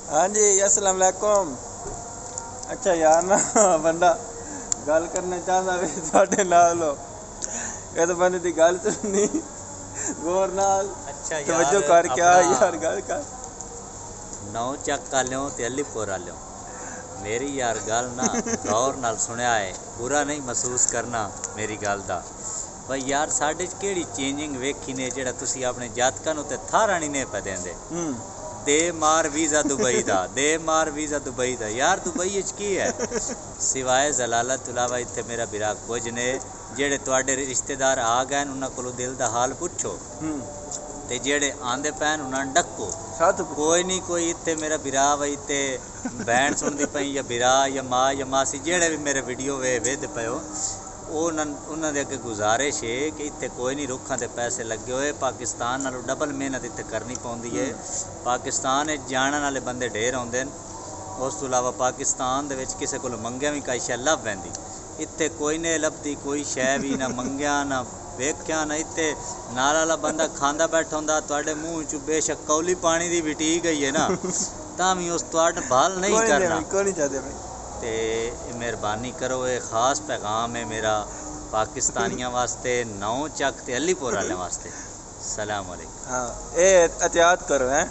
हाँ जी, अस्सलाम वालेकुम। अच्छा यार ना बंदा गल करना चाहता भी थोड़े नाल हो, ये तो बंदे दी गल सुननी गौर नाल अच्छा यार तवज्जो कर क्या अपना यार गल कर। नौ चक का लियो ते अलीपुर लियो मेरी यार गल ना गौर नाल सुनिया है, बुरा नहीं महसूस करना मेरी गल दा। भाई यार साढ़े च केड़ी चेंजिंग वेखी ने जेड़ा तुसी अपने जातकां नूं ते थारा नहीं ने पा देंदे। दे मार वीज़ा दुबई दा, दे मार वीज़ा दुबई दा। यार दुबई च की है सिवाए जलालत तो इलावा इत्थे मेरा बिरा कुछ ने। जेड़े तुहाडे रिश्तेदार आ गए उन्हां कोलों दिल दा हाल पुछो ते जेड़े आंदे पैन उन्हां नूं डक्को। कोई नहीं कोई इत्थे मेरा बिरा वही इत्थे भैन सुनदी पई या बिरा या माँ या मासी जेड़े भी मेरे वीडियो वेद पयो उन्हां दे अगे गुजारिश है कि इत्थे कोई नहीं रुखां दे पैसे लगे हुए। पाकिस्तान नालों डबल मेहनत इत्थे करनी पौंदी है। पाकिस्तान जाने वाले बंदे ढेर आउंदे न, उस तो इलावा पाकिस्तान दे विच किसे कोलों मंगिया भी कई शै लभ पैंदी। इत्थे कोई नहीं लभदी कोई शै भी, ना मंगिया ना वेख्या ना। इत्थे नाल वाला बंदा खांदा बैठा होंदा तुहाडे मूँह च बेशक कौली पानी दी भी टी गई है ना तां भी उस तुहाडे भाल नहीं करना। ते मेहरबानी करो, ये ख़ास पैगाम है मेरा पाकिस्तानियों वास्ते, नौ चक ते अलीपुर वाले वास्ते। सलाम अलैकुम। हाँ, ये एहतियात करो हैं।